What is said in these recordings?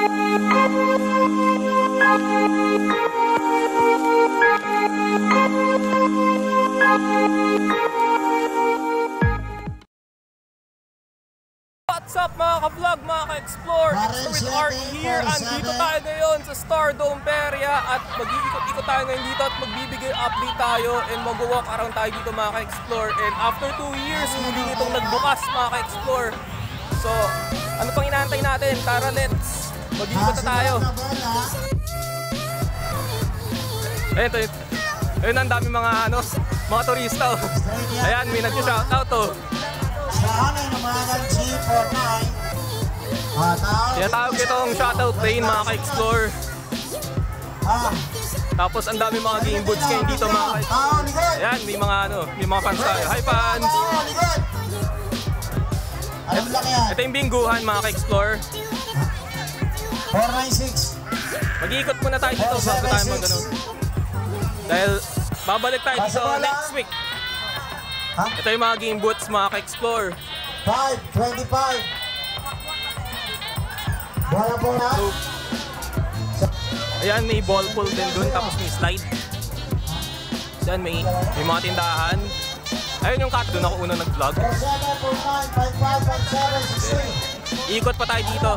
What's up mga ka-vlog, mga ka-explore? It's with Art here. Andito tayo ngayon sa Stardome Peria at mag-iikot-ikot tayo ngayon dito at magbibigay update tayo and mag-walk around tayo dito mga ka-explore. And after 2 years, muling itong nagbukas mga ka-explore. So, ano pang inaantay natin? Tara, let's mag-iikot na tayo. Ayun, ang dami mga turista. Ayan, may nag-shoutout to. Tinatawag itong shoutout plane mga ka-explore. Tapos ang dami mga game boots ngayon dito mga ka-explore. Ayan, may mga fans tayo. Hi fans! Ito yung bingguhan mga ka-explore. 496. Mag-iikot muna tayo dito bago tayo mag-ano. Dahil babalik tayo dito next week. Ito yung mga game boots mga ka-explore. 525. Bola. So, ayan, may ball pool din dun, tapos may slide. Ayan, may mga tindahan. Ayun yung cut, dun ako unang nag-vlog. Ikot pa tayo dito.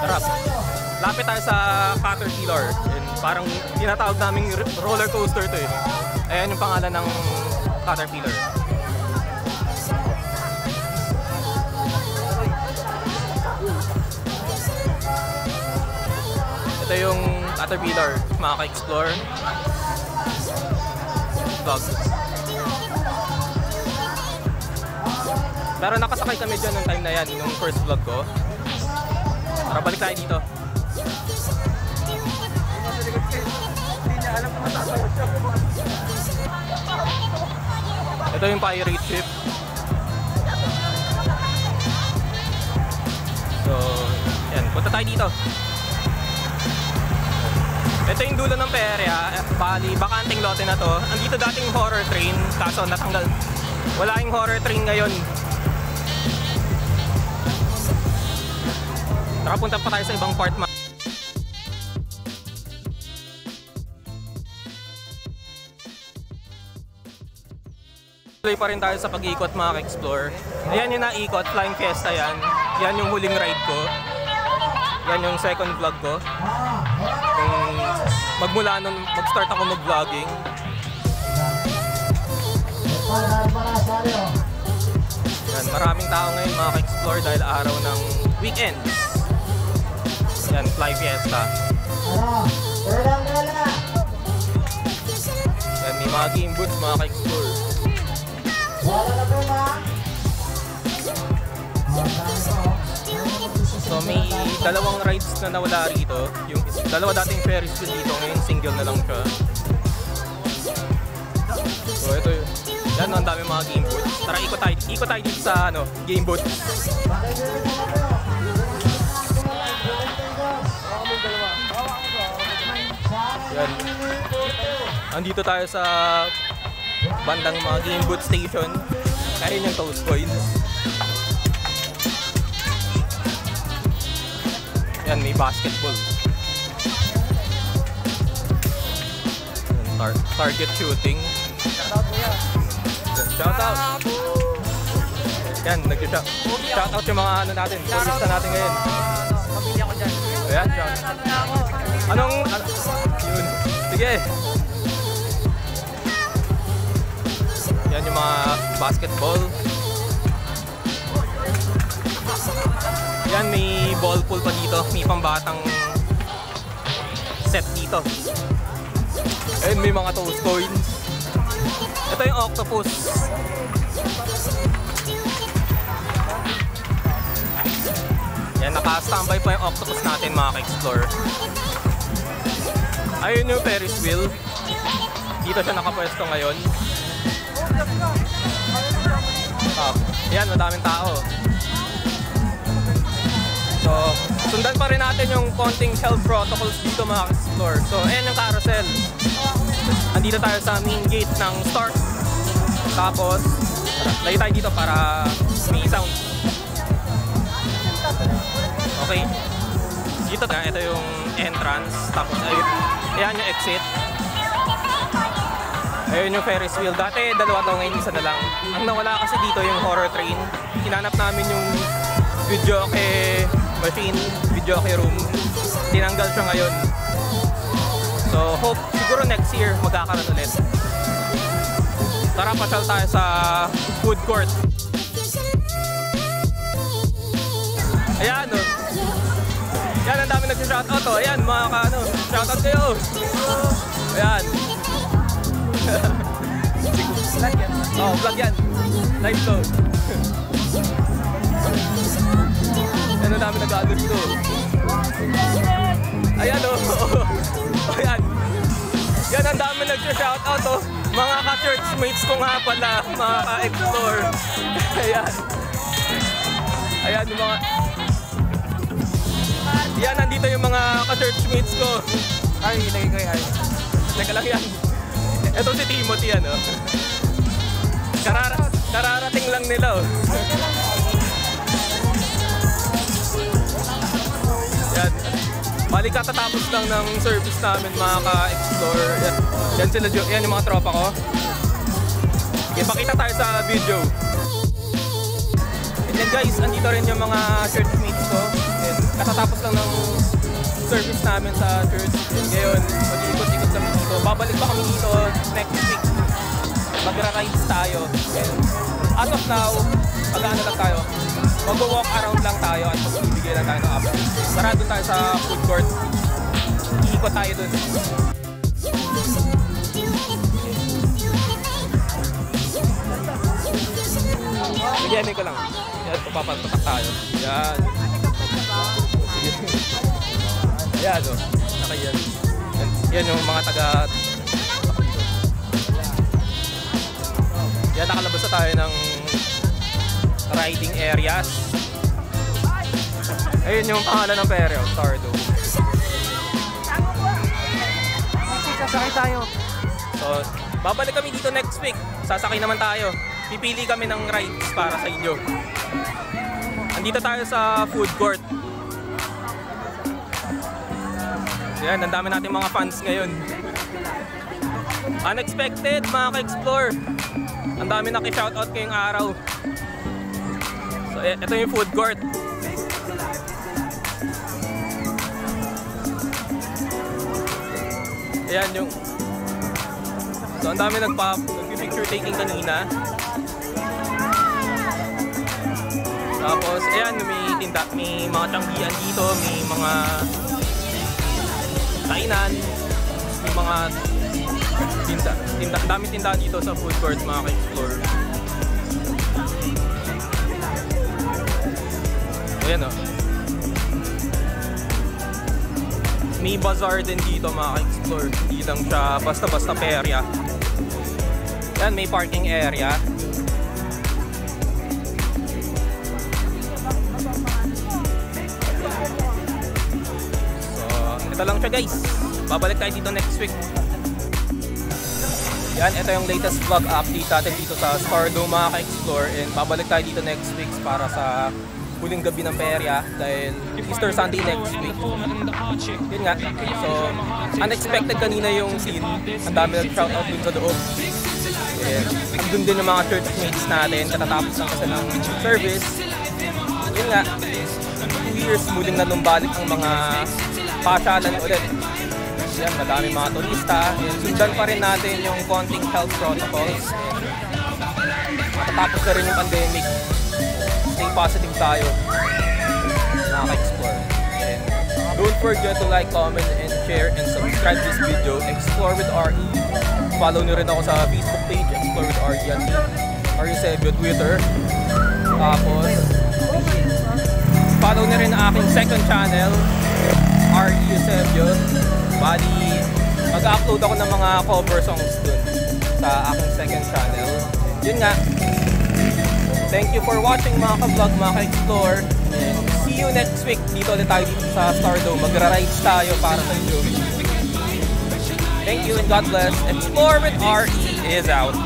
Harap. Lapit tayo sa Caterpillar. And parang tinatawag naming roller coaster to eh. Ayan yung pangalan ng Caterpillar. Ito yung Caterpillar, mga ka-explore. Vlog. Pero nakasakay kami dyan nung time na yan, yung first vlog ko. Tara, balik tayo dito. Ito yung pirate ship. So, yan, punta tayo dito. Ito yung dulo ng Peria. Bali, bakanting lote na to. Andito dating horror train, kaso natanggal. Wala yung horror train ngayon. Tara, punta pa tayo sa ibang part. Tuloy pa rin tayo sa pag-ikot mga ka-explore. Ayan yung naikot, Flying Fiesta yan. Yan yung huling ride ko. Yan yung second vlog ko. Magmula nung mag-start ako mag-vlogging. Yan, maraming tao ngayon mga ka-explore dahil araw ng weekend. Yan, Fly Fiesta. Yan, may mga game boots mga ka-explore. So may dalawang rides na nawala rito. Yung dalawa dating Ferris wheel dito, ngayon single na lang siya. So ito yun. Yan, ang dami mga game boots. Tara, ikot tayo dito sa game boots. Yan. Andito tayo sa bandang mga game boot station. Ayun yung Toast Coins. Yan, may basketball. Target shooting. Shoutout. Yan, nag-shoutout yung mga natin. Turista natin ngayon. Pamilya ko dyan. Ayan, shoutout. Yun. Sige. Yan yung mga basketball. Yan, may ball pool pa dito. May pambatang set dito. Ayun, may mga Toast Coins. Ito yung octopus. Yan, naka-standby pa yung octopus natin mga ka-explore. Ayun yung Ferris wheel. Dito siya nakapwesto ngayon. Yan, madaming tao. So, sundan pa rin natin yung konting health protocols dito mga ka-explore. So, ayan yung carousel. Andito tayo sa main gate ng Stark. Tapos, layo tayo dito para may sound. dito na, ito yung entrance, tapos ayan yung exit. Ayun yung Ferris wheel. Dati dalawa to, ngayon isa na lang. Ang nawala kasi dito yung horror train. Hinanap namin yung videoke machine, videoke room. Tinanggal siya ngayon. So hope siguro next year magkakaroon ulit. Tara, pasyal tayo sa food court. Ayan, oh. Yan, ang dami nag-shoutout, oh. Ayan, mga ka-ano, shoutout kayo. Ayan. Oh, vlog yan. Live to. Yan, ang dami nag-ano dito. Ayan, oh. Ayan. Yan, ang dami nag-shoutout, oh. Mga ka-church mates ko nga pala, mga ka-explore. Ayan. Ayan, yung mga... Yan, nandito yung mga ka-church mates ko. Ay, ilagay ko yan. Teka lang yan. Ito si Timothy, ano. Kararating lang nila, oh. Yan. Bali katatapos lang ng service namin, mga ka-explore. Yan sila, yan yung mga tropa ko. Okay, pakita tayo sa video. And then guys, andito rin yung mga church mates ko. And katatapos lang ng service namin sa church. And ngayon, mag-ikot-ikot kami dito. Babalik pa kami dito next week. Magra-rides tayo. And as of now, mag-ano lang tayo. Mag-walk around lang tayo at magbibigay lang tayo ng update. Tara, doon tayo sa food court. Iikot tayo doon. Bigyanin ko lang. Yan, papapatak tayo. Yan. Ayan, o. Nakayan. Yan yung mga taga... Yan, nakalabas na tayo ng riding areas. Ayun yung pangalan ng peryo, Stardome. Sasakay tayo. So, babalik kami dito next week. Sasakay naman tayo. Pipili kami ng rides para sa inyo. Andito tayo sa food court. Yan, ang dami natin mga fans ngayon. Unexpected, mga ka-explore. Ang dami naki-shoutout ngayong araw. So, ito yung food court. Ayan yung... So, ang dami nagpi-picture taking kanina. Tapos, ayan, may mga tiyanggian dito, may mga kainan, may mga tinda, daming tinda dito sa food court, mga ka-explore. Ayan, oh. May bazaar din dito, mga ka-explore. Hindi lang siya basta-basta perya. Ayan, may parking area. Ito lang siya, guys. Babalik tayo dito next week. Yan, ito yung latest vlog update natin dito sa Stardome, mga ka-explore. And babalik tayo dito next week para sa huling gabi ng perya dahil Easter Sunday next week. Yun nga. So, unexpected kanina yung scene. Ang dami nag-shoutout dun sa loob. And andun din yung mga church mates natin. Katatapos lang kasi ng service. Yun nga. 2 years muling nalumbalik ang mga pasyalan ulit. Yan, madami mga turista. Yan, sundan pa rin natin yung konting health protocols. Matatapos na rin yung pandemic. Stay positive tayo. Nakaka-explore. And don't forget to like, comment, and share, and subscribe this video. Explore with RE. Follow nyo rin ako sa Facebook page, Explore with RE at Eusebio Twitter. Tapos, follow nyo rin ang aking second channel, RE Eusebio. Bali, mag-upload ako ng mga cover songs dun sa aking second channel. Yun nga. Thank you for watching, mga ka-vlog, mga ka-explore. And see you next week. Dito ulit tayo dito sa Stardome. Magra-rides tayo para sa inyo. Thank you and God bless. Explore with RE is out.